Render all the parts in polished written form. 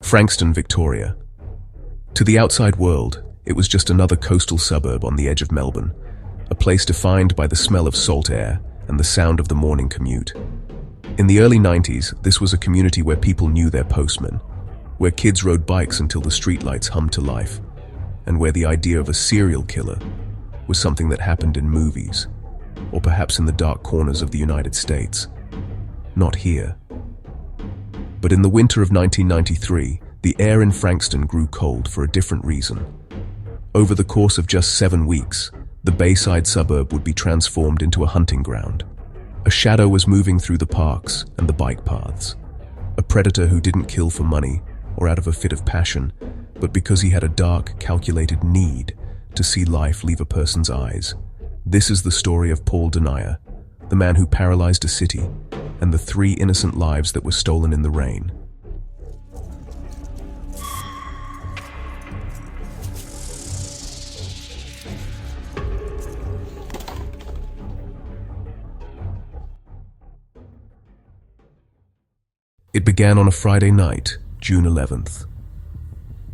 Frankston, Victoria. To the outside world, it was just another coastal suburb on the edge of Melbourne, a place defined by the smell of salt air and the sound of the morning commute. In the early 90s, this was a community where people knew their postmen, where kids rode bikes until the streetlights hummed to life, and where the idea of a serial killer was something that happened in movies, or perhaps in the dark corners of the United States. Not here. But in the winter of 1993, the air in Frankston grew cold for a different reason. Over the course of just 7 weeks, the Bayside suburb would be transformed into a hunting ground. A shadow was moving through the parks and the bike paths. A predator who didn't kill for money or out of a fit of passion, but because he had a dark, calculated need to see life leave a person's eyes. This is the story of Paul Denier, the man who paralyzed a city, and the 3 innocent lives that were stolen in the rain. It began on a Friday night, June 11th.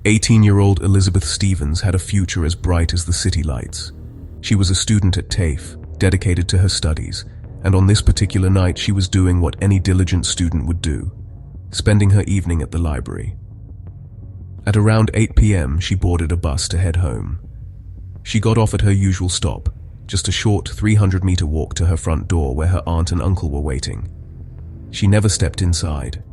18-year-old Elizabeth Stevens had a future as bright as the city lights. She was a student at TAFE, dedicated to her studies, and on this particular night she was doing what any diligent student would do, spending her evening at the library. At around 8 p.m. she boarded a bus to head home. She got off at her usual stop, just a short 300-meter walk to her front door where her aunt and uncle were waiting. She never stepped inside.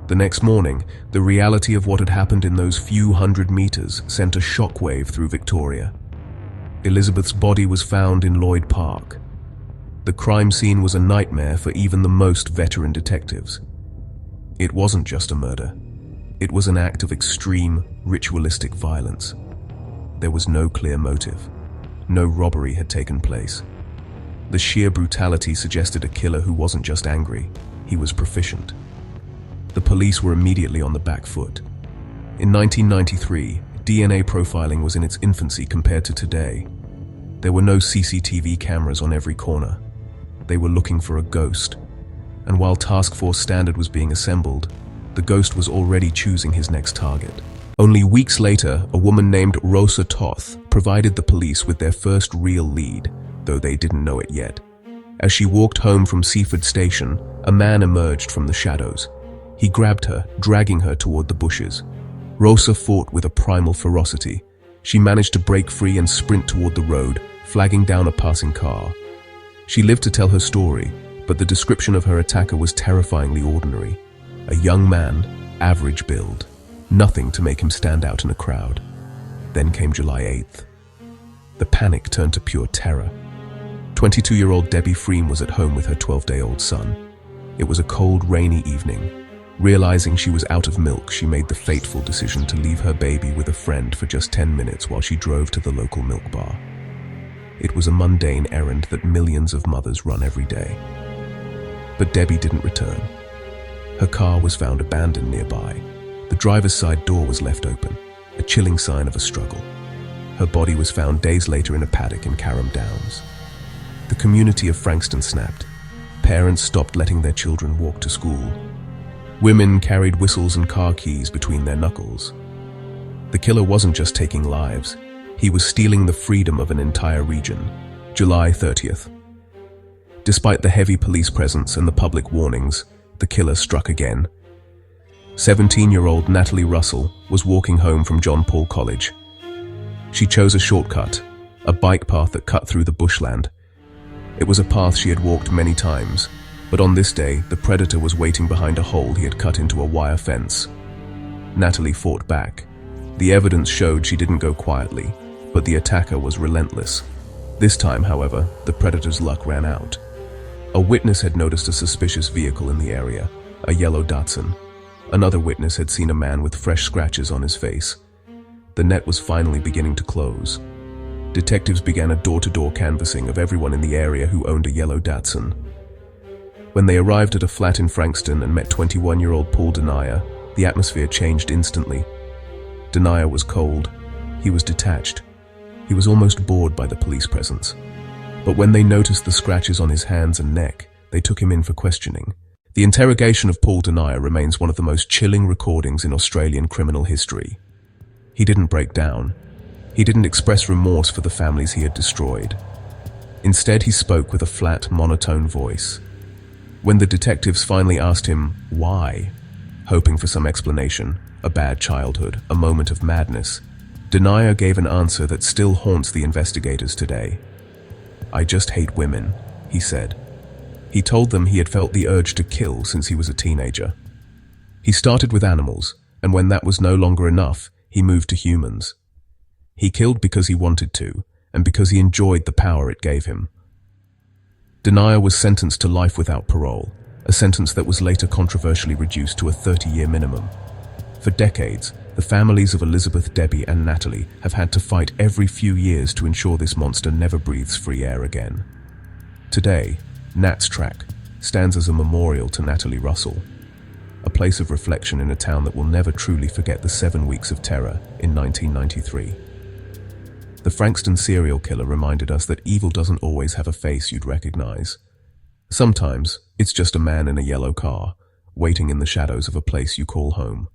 The next morning, the reality of what had happened in those few hundred meters sent a shockwave through Victoria. Elizabeth's body was found in Lloyd Park. The crime scene was a nightmare for even the most veteran detectives. It wasn't just a murder. It was an act of extreme, ritualistic violence. There was no clear motive. No robbery had taken place. The sheer brutality suggested a killer who wasn't just angry, he was proficient. The police were immediately on the back foot. In 1993, DNA profiling was in its infancy compared to today. There were no CCTV cameras on every corner. They were looking for a ghost. And while Task Force Standard was being assembled, the ghost was already choosing his next target. Only weeks later, a woman named Rosa Toth provided the police with their first real lead, though they didn't know it yet. As she walked home from Seaford Station, a man emerged from the shadows. He grabbed her, dragging her toward the bushes. Rosa fought with a primal ferocity. She managed to break free and sprint toward the road, flagging down a passing car. She lived to tell her story, but the description of her attacker was terrifyingly ordinary. A young man, average build. Nothing to make him stand out in a crowd. Then came July 8th. The panic turned to pure terror. 22-year-old Debbie Fream was at home with her 12-day-old son. It was a cold, rainy evening. Realizing she was out of milk, she made the fateful decision to leave her baby with a friend for just 10 minutes while she drove to the local milk bar. It was a mundane errand that millions of mothers run every day. But Debbie didn't return. Her car was found abandoned nearby. The driver's side door was left open, a chilling sign of a struggle. Her body was found days later in a paddock in Carrum Downs. The community of Frankston snapped. Parents stopped letting their children walk to school. Women carried whistles and car keys between their knuckles. The killer wasn't just taking lives. He was stealing the freedom of an entire region. July 30th. Despite the heavy police presence and the public warnings, the killer struck again. 17-year-old Natalie Russell was walking home from John Paul College. She chose a shortcut, a bike path that cut through the bushland. It was a path she had walked many times, but on this day, the predator was waiting behind a hole he had cut into a wire fence. Natalie fought back. The evidence showed she didn't go quietly, but the attacker was relentless. This time, however, the predator's luck ran out. A witness had noticed a suspicious vehicle in the area, a yellow Datsun. Another witness had seen a man with fresh scratches on his face. The net was finally beginning to close. Detectives began a door-to-door canvassing of everyone in the area who owned a yellow Datsun. When they arrived at a flat in Frankston and met 21-year-old Paul Denier, the atmosphere changed instantly. Denier was cold. He was detached. He was almost bored by the police presence. But when they noticed the scratches on his hands and neck, they took him in for questioning. The interrogation of Paul Denier remains one of the most chilling recordings in Australian criminal history. He didn't break down. He didn't express remorse for the families he had destroyed. Instead, he spoke with a flat, monotone voice. When the detectives finally asked him why, hoping for some explanation, a bad childhood, a moment of madness, Denier gave an answer that still haunts the investigators today. "I just hate women," he said. He told them he had felt the urge to kill since he was a teenager. He started with animals, and when that was no longer enough, he moved to humans. He killed because he wanted to, and because he enjoyed the power it gave him. Denier was sentenced to life without parole, a sentence that was later controversially reduced to a 30-year minimum. For decades, the families of Elizabeth, Debbie, and Natalie have had to fight every few years to ensure this monster never breathes free air again. Today, Nat's Track stands as a memorial to Natalie Russell, a place of reflection in a town that will never truly forget the 7 weeks of terror in 1993. The Frankston serial killer reminded us that evil doesn't always have a face you'd recognize. Sometimes, it's just a man in a yellow car, waiting in the shadows of a place you call home.